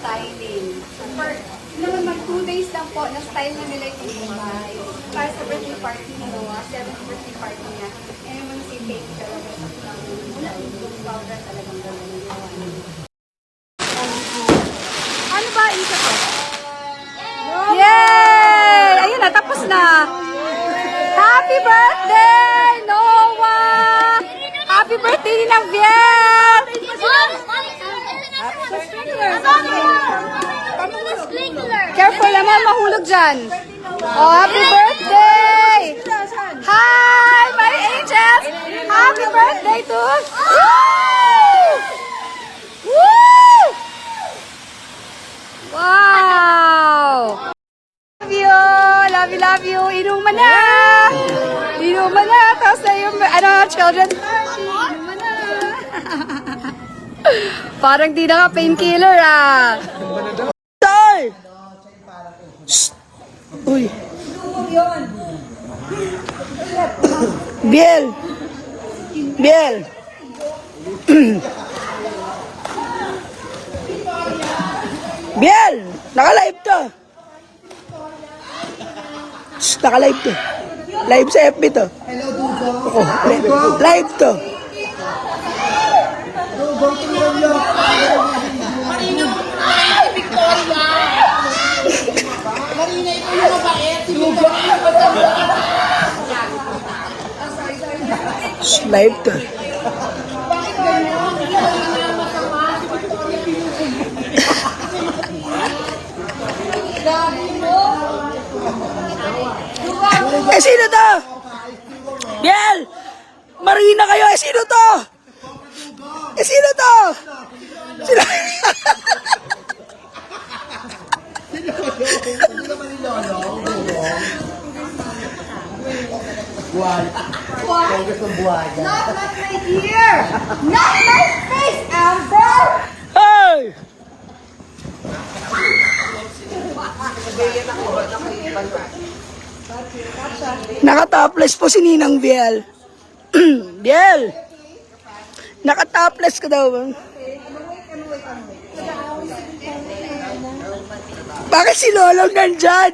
styling. For, naman mag 2 days lang po, na-style na nila yung Dubai. Para sa birthday party mo, 7th birthday party niya. And yung mga si cake talaga. Wala yung powder talagang gano'n yung gawa niya. Ano ba isa ko? Yay! Ayun na, tapos na. Happy birthday, Noah! Happy birthday ni Naviel! Careful naman, mahulog dyan. Oh, happy birthday! Hi, my angels! Happy birthday to... Woo! Woo! Wow! Love you! Inuman na! Inuman na! Tapos na yung, children party. Inuman na! Parang di na ka painkiller, ah! Tay! Shh! Uy! Biel! Biel! Biel! Naka-live to! Shh! Naka-live to! Live sa FB to! Hello, Dugo. Oh, live to! Dugo, tingnan nyo. Marino, si Victoria. Marina, ito yung mabait. Si Victoria. Shh! Live to! Bakit gano'n? Hindi ko na masama. Si Victoria pinupugin. Grabe mo. Eh, sino to? Biel! Marina kayo! Eh, sino to? Eh, sino to? Sino? Hindi naman ni Lolo. Buhay. Focus ng buhay. Not my ear! Not my face, Amber! Hey! Naka-topless po si Ninang Biel. Biel! Naka-topless ka daw. Bakit si Lolong nandyan?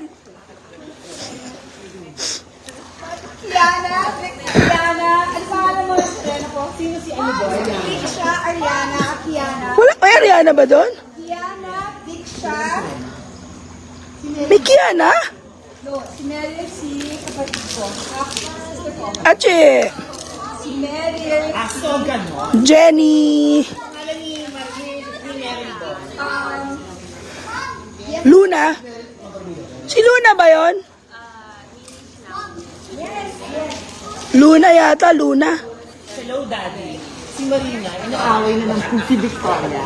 Kiana, ano pangalan mo ng Serena po? Sino si ano ba? Diksha, Ariana, Kiana. Wala pa Ariana ba doon? Kiana, Diksha, May Kiana? no, si Meryl, si kapatid ko. Sister ko. Ache! Si Meryl, Aso, gano'n. Jenny! Kala ni Meryl doon. Luna? Si Luna ba yon? Luna yata, Luna. Hello, Daddy. Si Marina, inaaway na ng si Victoria.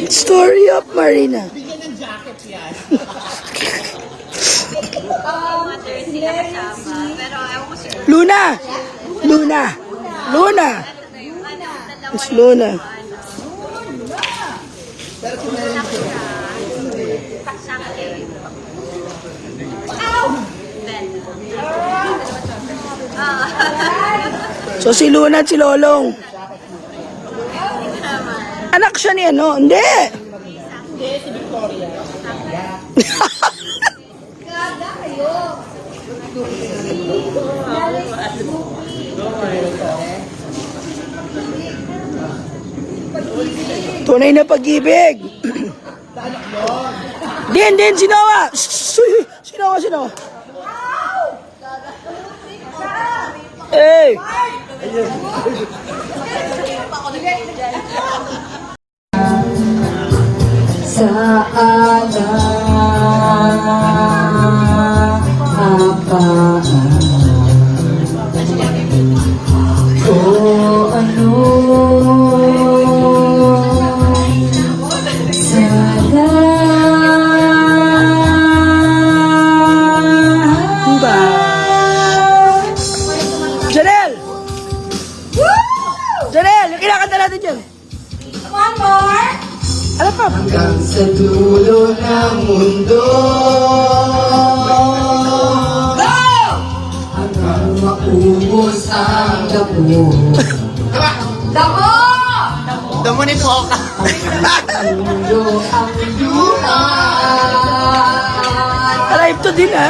Story of Marina. Bigyan ng jacket yan. si Meryl, si Luna! Luna! Luna! It's Luna. So si Luna at si Lolong. Anak siya ni ano? Hindi! Hindi, si Victoria. Gada kayo. Tunay na pag-ibig. Din, sinawa. Sinawa. Hey! Sa alaapaan o ano sana Ba? Janelle! Janelle, yung kinakanta natin dyan. One more. Ano pa? hanggang sa dulo ng mundo. Hanggang maubos ang damo. Damo! Damo ni Poca. mundo ang buhay. Alive to din ha.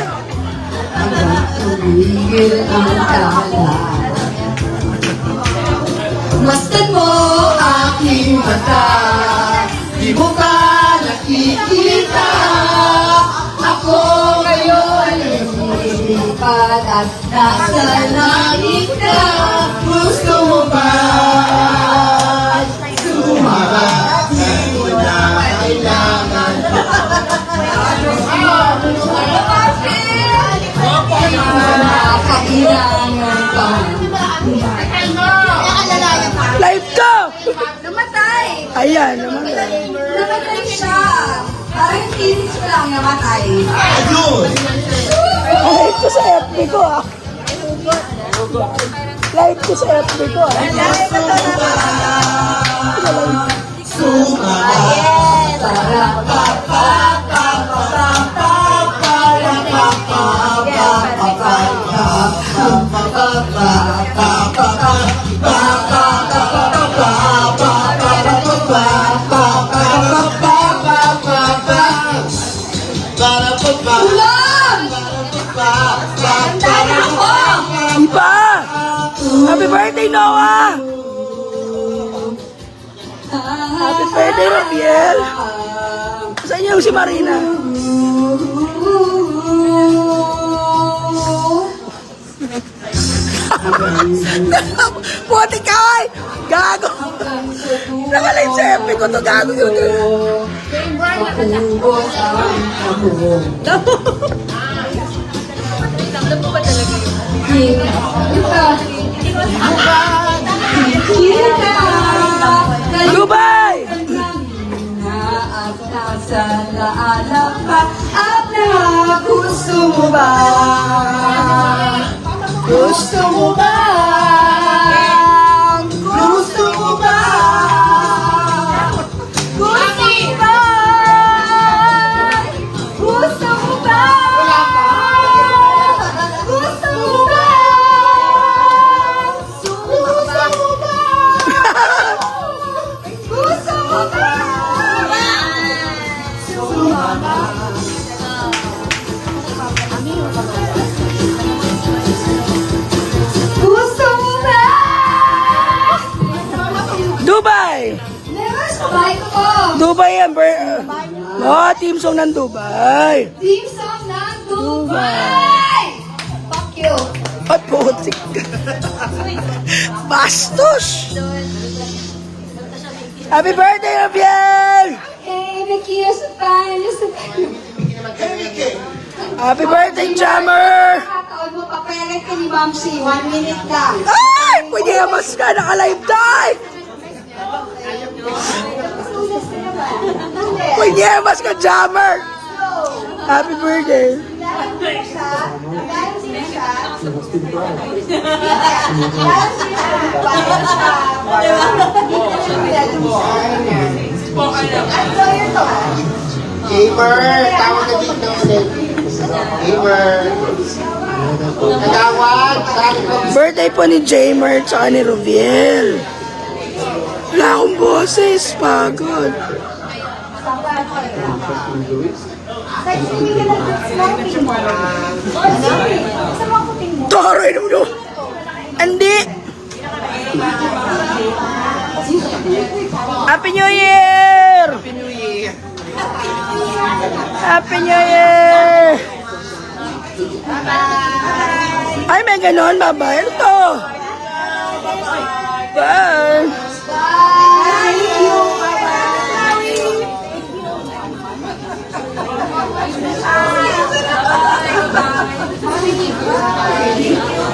Hanggang tumigil ang tala. Masdan mo aking mata, di mo ba nakikita? Ako ngayon ay lumilipad at nasa langit ka. Gusto mo ba sumabat? Di mo na kailangan. Kailangan pa. Live to! Namatay! Ayan, naman. Namatay siya! Parang kinis ko lang namatay. Live to sa FB ko ah. Live to sa FB ko ah. Iba! Happy birthday, Noah! Happy birthday, Rafael! Saan niyo si Marina? Puti ka ay! Gago! Nakalive sa FB ko to, gago yun. Maubos ang ako. Dubai! Nasa laalang pa at gusto mo ba? Gusto mo ba? Gusto mo ba? Gusto mo ba? Gusto mo ba? Gusto mo ba? Gusto mo ba? Gusto mo ba? Gusto mo ba? Dubai! Never sabay ko po! Dubai yan, oh, team song ng Dubai. Team song ng Dubai! Fuck you! Ay, putik ka. Bastos! Happy birthday, Rafael! Hey, Vicky, you're so fine. You're so fine. Happy birthday, Jammer! Nakataon mo, papayagan ka ni Mamsi. 1 minute lang. Ay! Pwede ka mas ka, naka-live tayo! Pwede ka mas ka, Jammer! Happy birthday! Gamer, tawag na dito ulit. Gamer. Nagawad, saan ko? Birthday po ni Jamer tsaka ni Rubiel. Wala akong boses, pagod. Toroy naman mo. Andi! Happy New Year! Happy New Year! Happy New Year! Ay, may ganon, bye-bye. Ano to? Bye!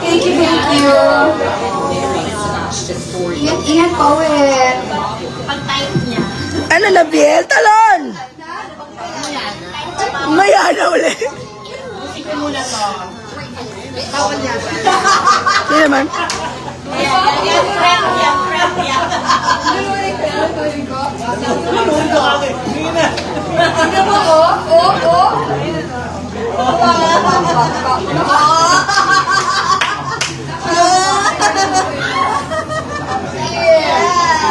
Thank you, thank you. Ingat, Poet. Ano na, Biel? Talon! Maya na ulit. Hindi naman. Tingnan mo, oh.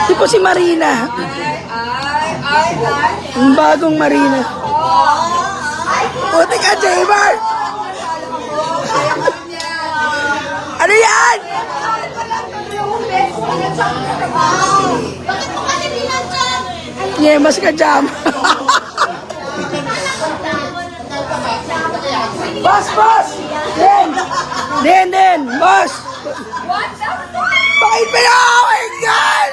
Di po si Marina. Ang bagong Marina. Puti ka, J-Bar! Ano yan? Bakit mo kasi pinansyal? Nyemas ka, Jam. Boss, boss! Den, boss! What the fuck? Bakit pinakawain yan?